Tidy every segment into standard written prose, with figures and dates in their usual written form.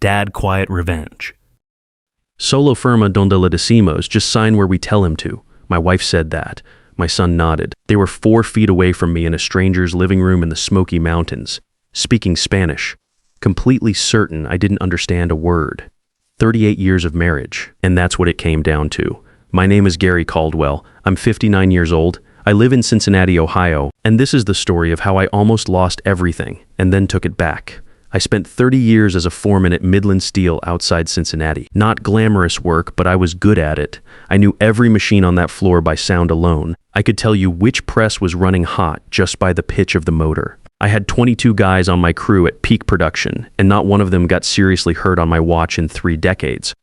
Dad Quiet Revenge. Solo firma donde le decimos, just sign where we tell him to. My wife said that. My son nodded. They were 4 feet away from me in a stranger's living room in the Smoky Mountains, speaking Spanish, completely certain I didn't understand a word. 38 years of marriage, and that's what it came down to. My name is Gary Caldwell. I'm 59 years old. I live in Cincinnati, Ohio, and this is the story of how I almost lost everything and then took it back. I spent 30 years as a foreman at Midland Steel outside Cincinnati. Not glamorous work, but I was good at it. I knew every machine on that floor by sound alone. I could tell you which press was running hot just by the pitch of the motor. I had 22 guys on my crew at peak production, and not one of them got seriously hurt on my watch in 3 decades.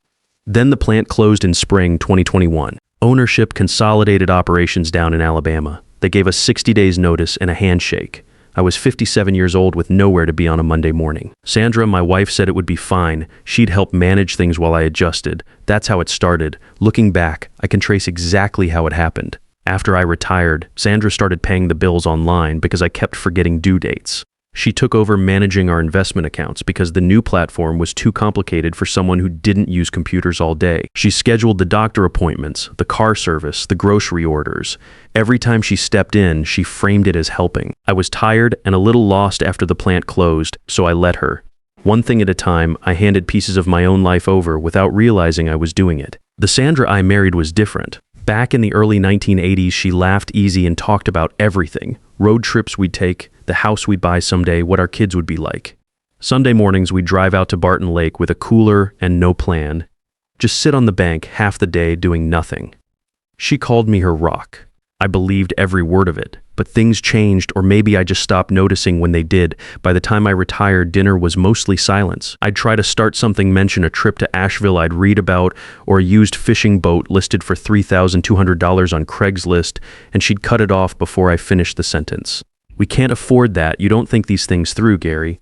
Then the plant closed in spring 2021. Ownership consolidated operations down in Alabama. They gave us 60 days notice and a handshake. I was 57 years old with nowhere to be on a Monday morning. Sandra, my wife, said it would be fine. She'd help manage things while I adjusted. That's how it started. Looking back, I can trace exactly how it happened. After I retired, Sandra started paying the bills online because I kept forgetting due dates. She took over managing our investment accounts because the new platform was too complicated for someone who didn't use computers all day. She scheduled the doctor appointments, the car service, the grocery orders. Every time she stepped in, she framed it as helping. I was tired and a little lost after the plant closed, so I let her. One thing at a time, I handed pieces of my own life over without realizing I was doing it. The Sandra I married was different. Back in the early 1980s, she laughed easy and talked about everything. Road trips we'd take, the house we'd buy someday, what our kids would be like. Sunday mornings, we'd drive out to Barton Lake with a cooler and no plan. Just sit on the bank half the day doing nothing. She called me her rock. I believed every word of it, but things changed, or maybe I just stopped noticing when they did. By the time I retired, dinner was mostly silence. I'd try to start something, mention a trip to Asheville I'd read about, or a used fishing boat listed for $3,200 on Craigslist, and she'd cut it off before I finished the sentence. We can't afford that. You don't think these things through, Gary.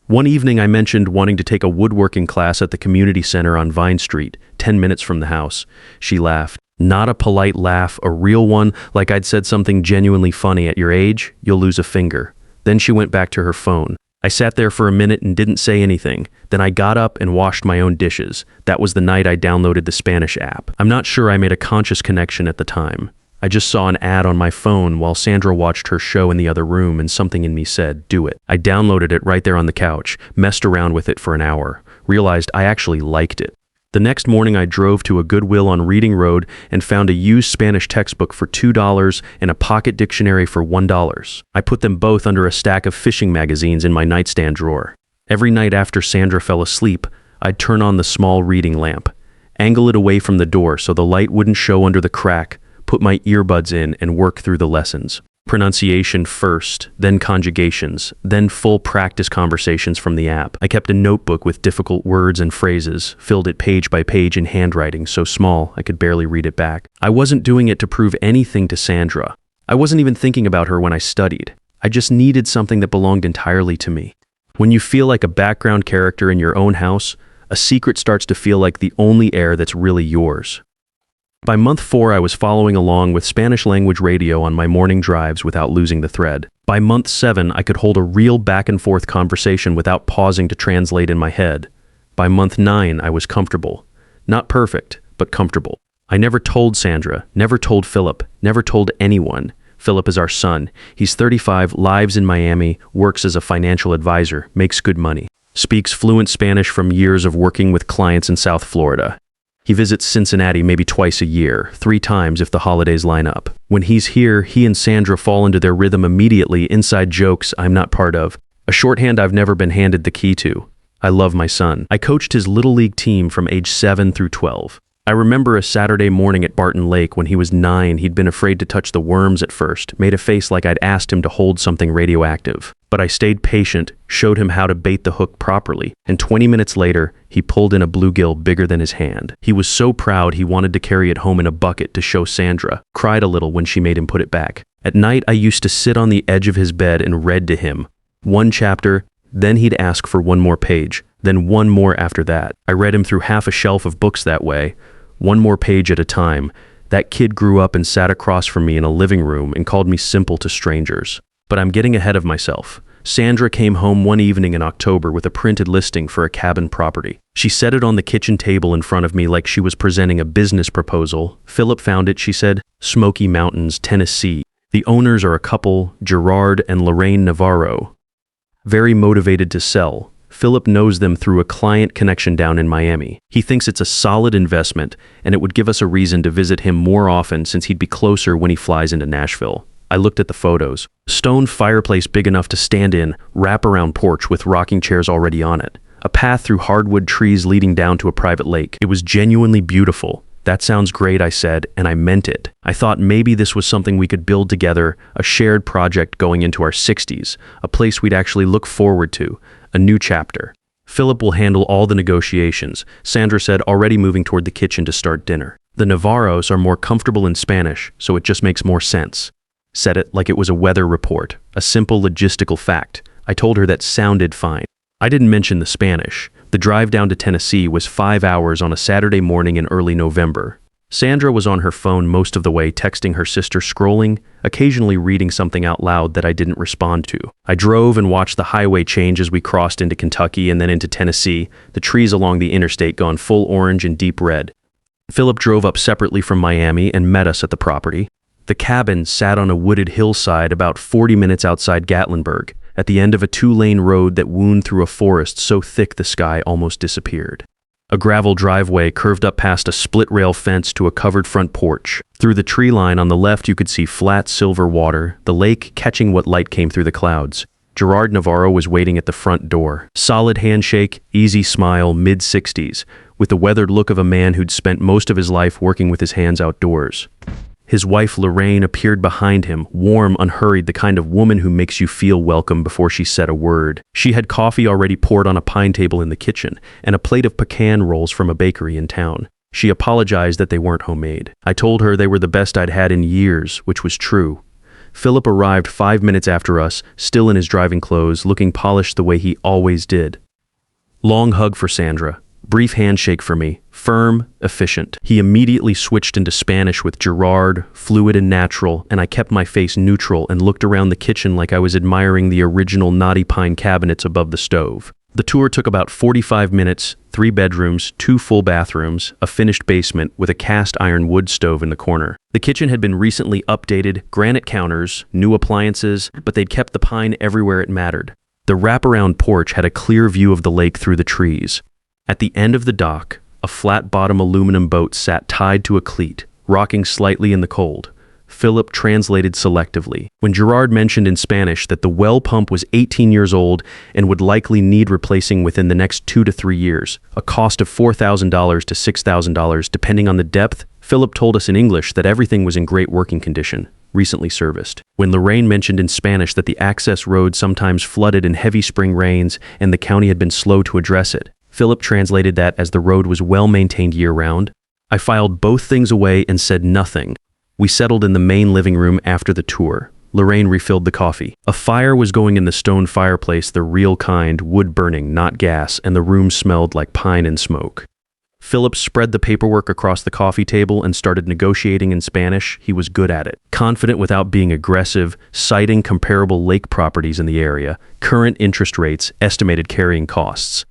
One evening I mentioned wanting to take a woodworking class at the community center on Vine Street, 10 minutes from the house. She laughed. Not a polite laugh, a real one, like I'd said something genuinely funny. At your age, you'll lose a finger. Then she went back to her phone. I sat there for a minute and didn't say anything. Then I got up and washed my own dishes. That was the night I downloaded the Spanish app. I'm not sure I made a conscious connection at the time. I just saw an ad on my phone while Sandra watched her show in the other room, and something in me said, do it. I downloaded it right there on the couch, messed around with it for an hour, realized I actually liked it. The next morning I drove to a Goodwill on Reading Road and found a used Spanish textbook for $2 and a pocket dictionary for $1. I put them both under a stack of fishing magazines in my nightstand drawer. Every night after Sandra fell asleep, I'd turn on the small reading lamp, angle it away from the door so the light wouldn't show under the crack, put my earbuds in and work through the lessons. Pronunciation first, then conjugations, then full practice conversations from the app. I kept a notebook with difficult words and phrases, filled it page by page in handwriting so small I could barely read it back. I wasn't doing it to prove anything to Sandra. I wasn't even thinking about her when I studied. I just needed something that belonged entirely to me. When you feel like a background character in your own house, a secret starts to feel like the only air that's really yours. By month 4, I was following along with Spanish language radio on my morning drives without losing the thread. By month 7, I could hold a real back and forth conversation without pausing to translate in my head. By month 9, I was comfortable. Not perfect, but comfortable. I never told Sandra, never told Philip, never told anyone. Philip is our son. He's 35, lives in Miami, works as a financial advisor, makes good money, speaks fluent Spanish from years of working with clients in South Florida. He visits Cincinnati maybe twice a year, 3 times if the holidays line up. When he's here, he and Sandra fall into their rhythm immediately, inside jokes I'm not part of. A shorthand I've never been handed the key to. I love my son. I coached his Little League team from age 7 through 12. I remember a Saturday morning at Barton Lake when he was 9. He'd been afraid to touch the worms at first, made a face like I'd asked him to hold something radioactive. But I stayed patient, showed him how to bait the hook properly, and 20 minutes later, he pulled in a bluegill bigger than his hand. He was so proud he wanted to carry it home in a bucket to show Sandra, cried a little when she made him put it back. At night, I used to sit on the edge of his bed and read to him. 1 chapter, then he'd ask for 1 more page, then 1 more after that. I read him through half a shelf of books that way, 1 more page at a time. That kid grew up and sat across from me in a living room and called me simple to strangers. But I'm getting ahead of myself. Sandra came home one evening in October with a printed listing for a cabin property. She set it on the kitchen table in front of me like she was presenting a business proposal. Philip found it, she said. Smoky Mountains, Tennessee. The owners are a couple, Gerard and Lorraine Navarro. Very motivated to sell. Philip knows them through a client connection down in Miami. He thinks it's a solid investment, and it would give us a reason to visit him more often since he'd be closer when he flies into Nashville. I looked at the photos. Stone fireplace big enough to stand in, wrap-around porch with rocking chairs already on it. A path through hardwood trees leading down to a private lake. It was genuinely beautiful. That sounds great, I said, and I meant it. I thought maybe this was something we could build together, a shared project going into our 60s, a place we'd actually look forward to, a new chapter. Philip will handle all the negotiations, Sandra said, already moving toward the kitchen to start dinner. The Navarros are more comfortable in Spanish, so it just makes more sense. Said it like it was a weather report, a simple logistical fact. I told her that sounded fine. I didn't mention the Spanish. The drive down to Tennessee was 5 hours on a Saturday morning in early November. Sandra was on her phone most of the way, texting her sister, scrolling, occasionally reading something out loud that I didn't respond to. I drove and watched the highway change as we crossed into Kentucky and then into Tennessee, the trees along the interstate gone full orange and deep red. Philip drove up separately from Miami and met us at the property. The cabin sat on a wooded hillside about 40 minutes outside Gatlinburg, at the end of a 2-lane road that wound through a forest so thick the sky almost disappeared. A gravel driveway curved up past a split-rail fence to a covered front porch. Through the tree line on the left you could see flat silver water, the lake catching what light came through the clouds. Gerard Navarro was waiting at the front door. Solid handshake, easy smile, mid-60s, with the weathered look of a man who'd spent most of his life working with his hands outdoors. His wife Lorraine appeared behind him, warm, unhurried, the kind of woman who makes you feel welcome before she said a word. She had coffee already poured on a pine table in the kitchen, and a plate of pecan rolls from a bakery in town. She apologized that they weren't homemade. I told her they were the best I'd had in years, which was true. Philip arrived 5 minutes after us, still in his driving clothes, looking polished the way he always did. Long hug for Sandra. Brief handshake for me, firm, efficient. He immediately switched into Spanish with Gerard, fluid and natural, and I kept my face neutral and looked around the kitchen like I was admiring the original knotty pine cabinets above the stove. The tour took about 45 minutes, 3 bedrooms, 2 full bathrooms, a finished basement with a cast iron wood stove in the corner. The kitchen had been recently updated, granite counters, new appliances, but they'd kept the pine everywhere it mattered. The wraparound porch had a clear view of the lake through the trees. At the end of the dock, a flat-bottom aluminum boat sat tied to a cleat, rocking slightly in the cold. Philip translated selectively. When Gerard mentioned in Spanish that the well pump was 18 years old and would likely need replacing within the next 2 to 3 years, a cost of $4,000 to $6,000 depending on the depth, Philip told us in English that everything was in great working condition, recently serviced. When Lorraine mentioned in Spanish that the access road sometimes flooded in heavy spring rains and the county had been slow to address it, Philip translated that as the road was well maintained year-round. I filed both things away and said nothing. We settled in the main living room after the tour. Lorraine refilled the coffee. A fire was going in the stone fireplace, the real kind, wood burning, not gas, and the room smelled like pine and smoke. Philip spread the paperwork across the coffee table and started negotiating in Spanish. He was good at it. Confident without being aggressive, citing comparable lake properties in the area, current interest rates, estimated carrying costs.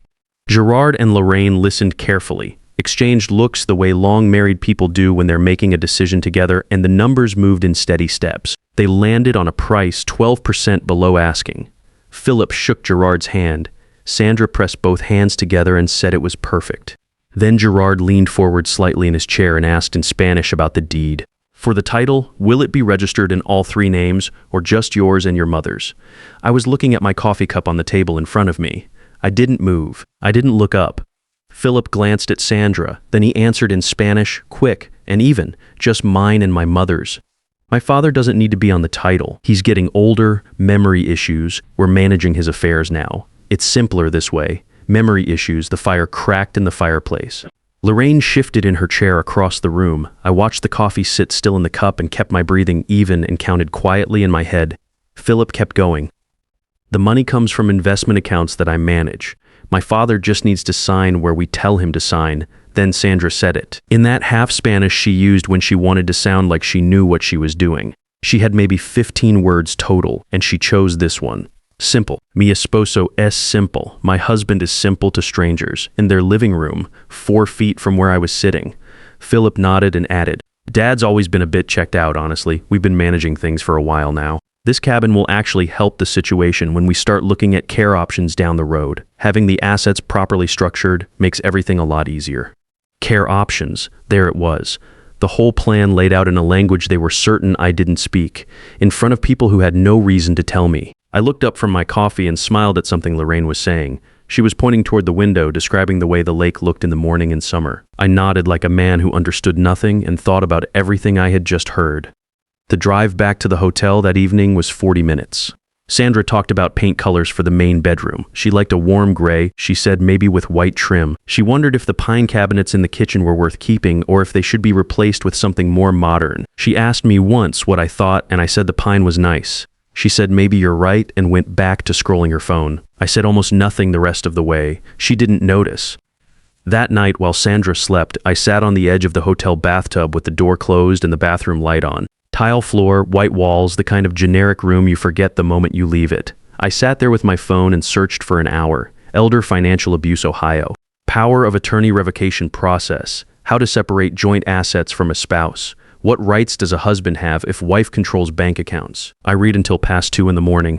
Gerard and Lorraine listened carefully, exchanged looks the way long married people do when they're making a decision together, and the numbers moved in steady steps. They landed on a price 12% below asking. Philip shook Gerard's hand. Sandra pressed both hands together and said it was perfect. Then Gerard leaned forward slightly in his chair and asked in Spanish about the deed. For the title, will it be registered in all 3 names, or just yours and your mother's? I was looking at my coffee cup on the table in front of me. I didn't move. I didn't look up. Philip glanced at Sandra, then he answered in Spanish, quick and even, just mine and my mother's. My father doesn't need to be on the title. He's getting older, memory issues. We're managing his affairs now. It's simpler this way. Memory issues, the fire cracked in the fireplace. Lorraine shifted in her chair across the room. I watched the coffee sit still in the cup and kept my breathing even and counted quietly in my head. Philip kept going. The money comes from investment accounts that I manage. My father just needs to sign where we tell him to sign. Then Sandra said it. In that half Spanish she used when she wanted to sound like she knew what she was doing. She had maybe 15 words total, and she chose this one. Simple. Mi esposo es simple. My husband is simple to strangers. In their living room, 4 feet from where I was sitting. Philip nodded and added, Dad's always been a bit checked out, honestly. We've been managing things for a while now. This cabin will actually help the situation when we start looking at care options down the road. Having the assets properly structured makes everything a lot easier. Care options. There it was. The whole plan laid out in a language they were certain I didn't speak, in front of people who had no reason to tell me. I looked up from my coffee and smiled at something Lorraine was saying. She was pointing toward the window, describing the way the lake looked in the morning in summer. I nodded like a man who understood nothing and thought about everything I had just heard. The drive back to the hotel that evening was 40 minutes. Sandra talked about paint colors for the main bedroom. She liked a warm gray, she said maybe with white trim. She wondered if the pine cabinets in the kitchen were worth keeping or if they should be replaced with something more modern. She asked me once what I thought and I said the pine was nice. She said maybe you're right and went back to scrolling her phone. I said almost nothing the rest of the way. She didn't notice. That night while Sandra slept, I sat on the edge of the hotel bathtub with the door closed and the bathroom light on. Tile floor, white walls, the kind of generic room you forget the moment you leave it. I sat there with my phone and searched for an hour. Elder Financial Abuse Ohio. Power of attorney revocation process. How to separate joint assets from a spouse. What rights does a husband have if wife controls bank accounts? I read until past 2 in the morning.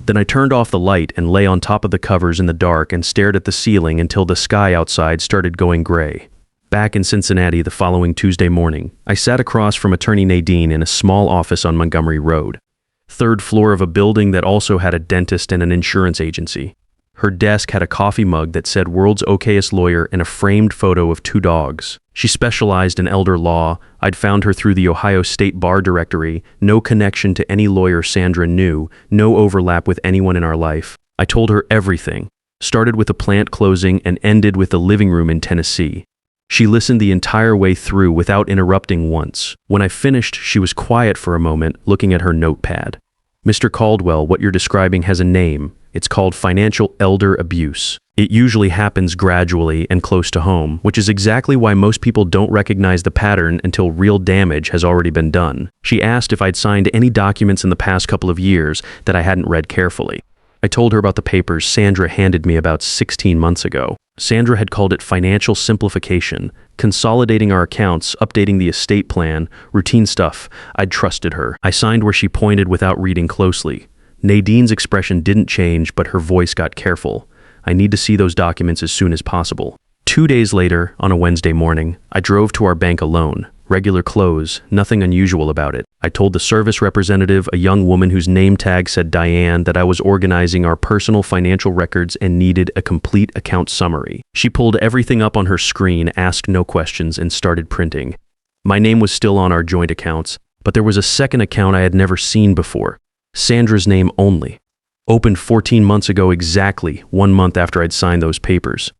Then I turned off the light and lay on top of the covers in the dark and stared at the ceiling until the sky outside started going gray. Back in Cincinnati the following Tuesday morning, I sat across from attorney Nadine in a small office on Montgomery Road, 3rd floor of a building that also had a dentist and an insurance agency. Her desk had a coffee mug that said World's Okayest Lawyer and a framed photo of 2 dogs. She specialized in elder law. I'd found her through the Ohio State Bar Directory, no connection to any lawyer Sandra knew, no overlap with anyone in our life. I told her everything, started with a plant closing and ended with a living room in Tennessee. She listened the entire way through without interrupting once. When I finished, she was quiet for a moment, looking at her notepad. Mr. Caldwell, what you're describing has a name. It's called financial elder abuse. It usually happens gradually and close to home, which is exactly why most people don't recognize the pattern until real damage has already been done. She asked if I'd signed any documents in the past couple of years that I hadn't read carefully. I told her about the papers Sandra handed me about 16 months ago. Sandra had called it financial simplification, consolidating our accounts, updating the estate plan, routine stuff. I'd trusted her. I signed where she pointed without reading closely. Nadine's expression didn't change, but her voice got careful. I need to see those documents as soon as possible. 2 days later, on a Wednesday morning, I drove to our bank alone. Regular close, nothing unusual about it. I told the service representative, a young woman whose name tag said Diane, that I was organizing our personal financial records and needed a complete account summary. She pulled everything up on her screen, asked no questions, and started printing. My name was still on our joint accounts, but there was a second account I had never seen before. Sandra's name only. Opened 14 months ago exactly, 1 month after I'd signed those papers.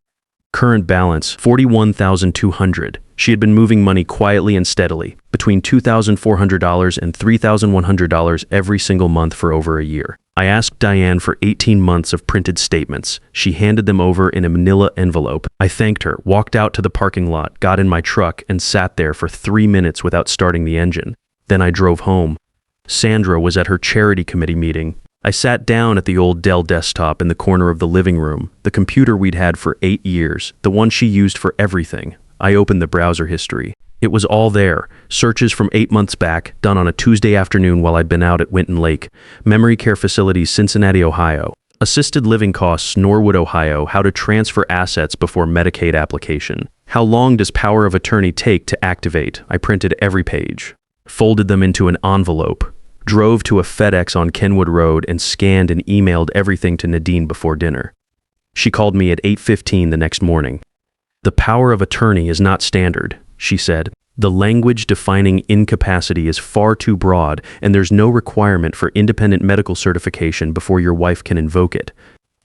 Current balance, $41,200. She had been moving money quietly and steadily, between $2,400 and $3,100 every single month for over a year. I asked Diane for 18 months of printed statements. She handed them over in a manila envelope. I thanked her, walked out to the parking lot, got in my truck, and sat there for 3 minutes without starting the engine. Then I drove home. Sandra was at her charity committee meeting. I sat down at the old Dell desktop in the corner of the living room, the computer we'd had for 8 years, the one she used for everything. I opened the browser history. It was all there. Searches from 8 months back, done on a Tuesday afternoon while I'd been out at Winton Lake. Memory Care Facilities, Cincinnati, Ohio. Assisted living costs, Norwood, Ohio. How to transfer assets before Medicaid application. How long does power of attorney take to activate? I printed every page. Folded them into an envelope. Drove to a FedEx on Kenwood Road and scanned and emailed everything to Nadine before dinner. She called me at 8:15 the next morning. The power of attorney is not standard, she said. The language defining incapacity is far too broad, and there's no requirement for independent medical certification before your wife can invoke it.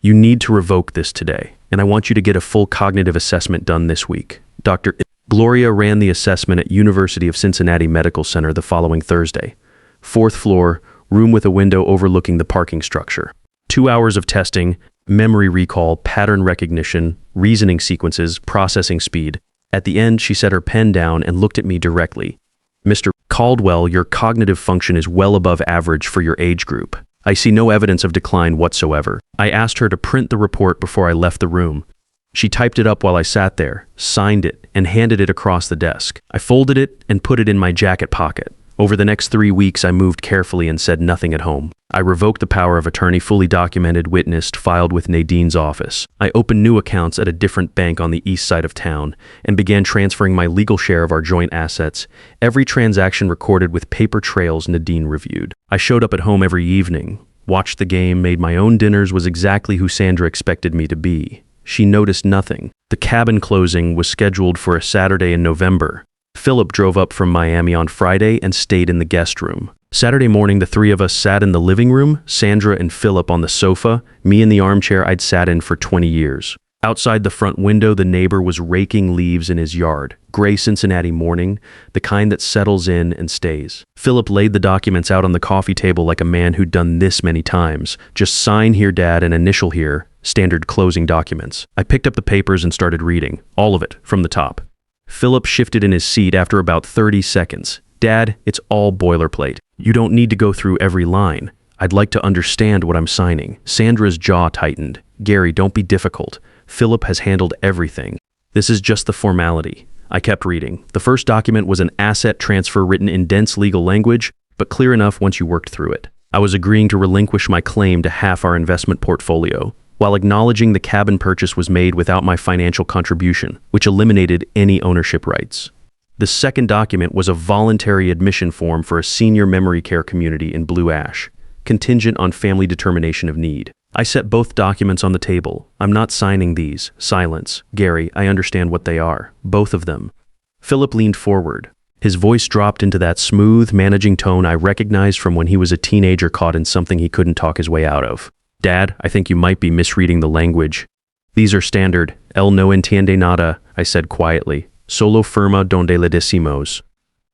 You need to revoke this today, and I want you to get a full cognitive assessment done this week. Dr. Gloria ran the assessment at University of Cincinnati Medical Center the following Thursday. 4th floor, room with a window overlooking the parking structure. 2 hours of testing, memory recall, pattern recognition, reasoning sequences, processing speed. At the end, she set her pen down and looked at me directly. Mr. Caldwell, your cognitive function is well above average for your age group. I see no evidence of decline whatsoever. I asked her to print the report before I left the room. She typed it up while I sat there, signed it, and handed it across the desk. I folded it and put it in my jacket pocket. Over the next 3 weeks, I moved carefully and said nothing at home. I revoked the power of attorney, fully documented, witnessed, filed with Nadine's office. I opened new accounts at a different bank on the east side of town and began transferring my legal share of our joint assets, every transaction recorded with paper trails Nadine reviewed. I showed up at home every evening, watched the game, made my own dinners, was exactly who Sandra expected me to be. She noticed nothing. The cabin closing was scheduled for a Saturday in November. Philip drove up from Miami on Friday and stayed in the guest room. Saturday morning, the three of us sat in the living room, Sandra and Philip on the sofa, me in the armchair I'd sat in for 20 years. Outside the front window, the neighbor was raking leaves in his yard. Gray Cincinnati morning, the kind that settles in and stays. Philip laid the documents out on the coffee table like a man who'd done this many times. Just sign here, Dad, and initial here. Standard closing documents. I picked up the papers and started reading, all of it, from the top. Philip shifted in his seat after about 30 seconds. Dad, it's all boilerplate. You don't need to go through every line. I'd like to understand what I'm signing. Sandra's jaw tightened. Gary, don't be difficult. Philip has handled everything. This is just the formality. I kept reading. The first document was an asset transfer written in dense legal language, but clear enough once you worked through it. I was agreeing to relinquish my claim to half our investment portfolio, while acknowledging the cabin purchase was made without my financial contribution, which eliminated any ownership rights. The second document was a voluntary admission form for a senior memory care community in Blue Ash, contingent on family determination of need. I set both documents on the table. I'm not signing these. Silence. Gary, I understand what they are. Both of them. Philip leaned forward. His voice dropped into that smooth, managing tone I recognized from when he was a teenager caught in something he couldn't talk his way out of. Dad, I think you might be misreading the language. These are standard. Él no entiende nada, I said quietly. Solo firma donde le decimos.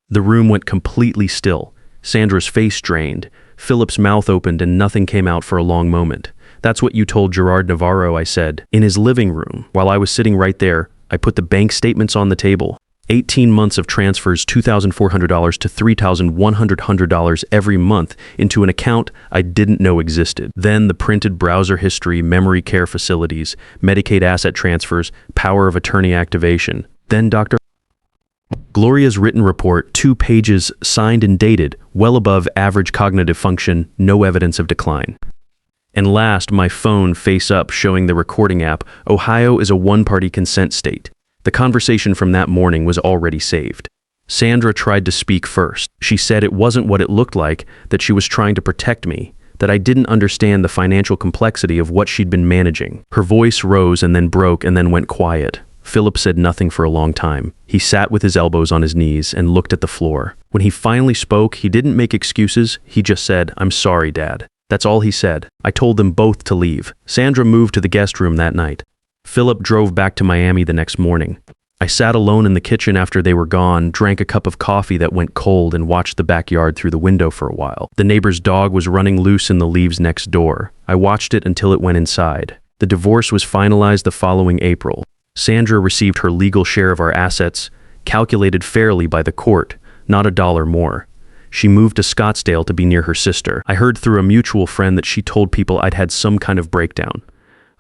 The room went completely still. Sandra's face drained. Philip's mouth opened and nothing came out for a long moment. That's what you told Gerard Navarro, I said. In his living room, while I was sitting right there, I put the bank statements on the table. 18 months of transfers, $2,400 to $3,100 every month into an account I didn't know existed. Then the printed browser history, memory care facilities, Medicaid asset transfers, power of attorney activation. Then Dr. Gloria's written report, 2 pages, signed and dated, well above average cognitive function, no evidence of decline. And last, my phone face up showing the recording app, Ohio is a one-party consent state. The conversation from that morning was already saved. Sandra tried to speak first. She said it wasn't what it looked like, that she was trying to protect me, that I didn't understand the financial complexity of what she'd been managing. Her voice rose and then broke and then went quiet. Philip said nothing for a long time. He sat with his elbows on his knees and looked at the floor. When he finally spoke, he didn't make excuses. He just said, "I'm sorry, Dad." That's all he said. I told them both to leave. Sandra moved to the guest room that night. Philip drove back to Miami the next morning. I sat alone in the kitchen after they were gone, drank a cup of coffee that went cold, and watched the backyard through the window for a while. The neighbor's dog was running loose in the leaves next door. I watched it until it went inside. The divorce was finalized the following April. Sandra received her legal share of our assets, calculated fairly by the court, not $1 more. She moved to Scottsdale to be near her sister. I heard through a mutual friend that she told people I'd had some kind of breakdown.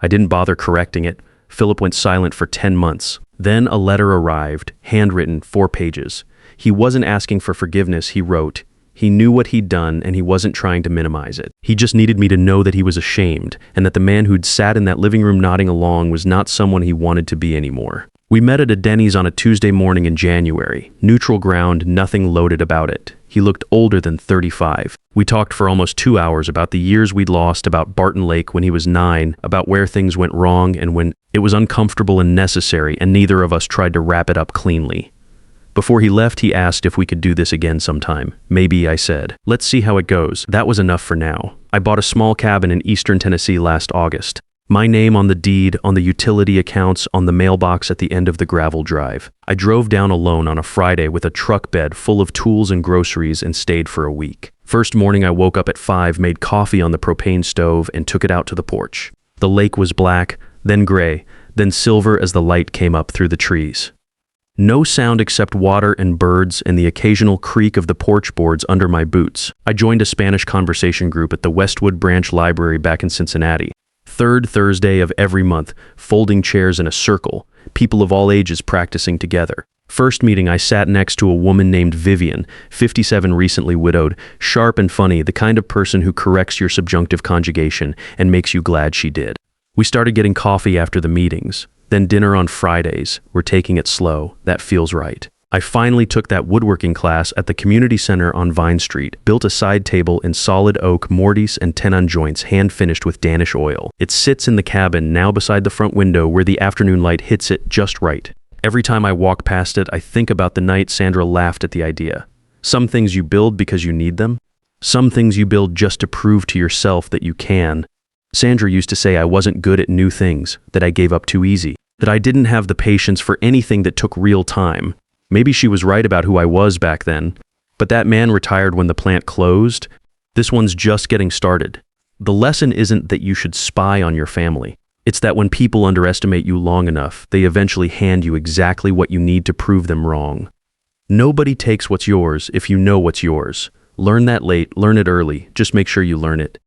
I didn't bother correcting it. Philip went silent for 10 months. Then a letter arrived, handwritten, 4 pages. He wasn't asking for forgiveness, he wrote. He knew what he'd done and he wasn't trying to minimize it. He just needed me to know that he was ashamed and that the man who'd sat in that living room nodding along was not someone he wanted to be anymore. We met at a Denny's on a Tuesday morning in January. Neutral ground, nothing loaded about it. He looked older than 35. We talked for almost 2 hours about the years we'd lost, about Barton Lake when he was 9, about where things went wrong and when it was uncomfortable and necessary, and neither of us tried to wrap it up cleanly. Before he left, he asked if we could do this again sometime. Maybe, I said. Let's see how it goes. That was enough for now. I bought a small cabin in eastern Tennessee last August. My name on the deed, on the utility accounts, on the mailbox at the end of the gravel drive. I drove down alone on a Friday with a truck bed full of tools and groceries and stayed for a week. First morning I woke up at 5, made coffee on the propane stove, and took it out to the porch. The lake was black, then gray, then silver as the light came up through the trees. No sound except water and birds and the occasional creak of the porch boards under my boots. I joined a Spanish conversation group at the Westwood Branch Library back in Cincinnati. Third Thursday of every month, folding chairs in a circle, people of all ages practicing together. First meeting, I sat next to a woman named Vivian, 57, recently widowed, sharp and funny, the kind of person who corrects your subjunctive conjugation and makes you glad she did. We started getting coffee after the meetings, then dinner on Fridays. We're taking it slow. That feels right. I finally took that woodworking class at the community center on Vine Street, built a side table in solid oak mortise and tenon joints hand-finished with Danish oil. It sits in the cabin now beside the front window where the afternoon light hits it just right. Every time I walk past it, I think about the night Sandra laughed at the idea. Some things you build because you need them. Some things you build just to prove to yourself that you can. Sandra used to say I wasn't good at new things, that I gave up too easy, that I didn't have the patience for anything that took real time. Maybe she was right about who I was back then. But that man retired when the plant closed. This one's just getting started. The lesson isn't that you should spy on your family. It's that when people underestimate you long enough, they eventually hand you exactly what you need to prove them wrong. Nobody takes what's yours if you know what's yours. Learn that late, learn it early, just make sure you learn it.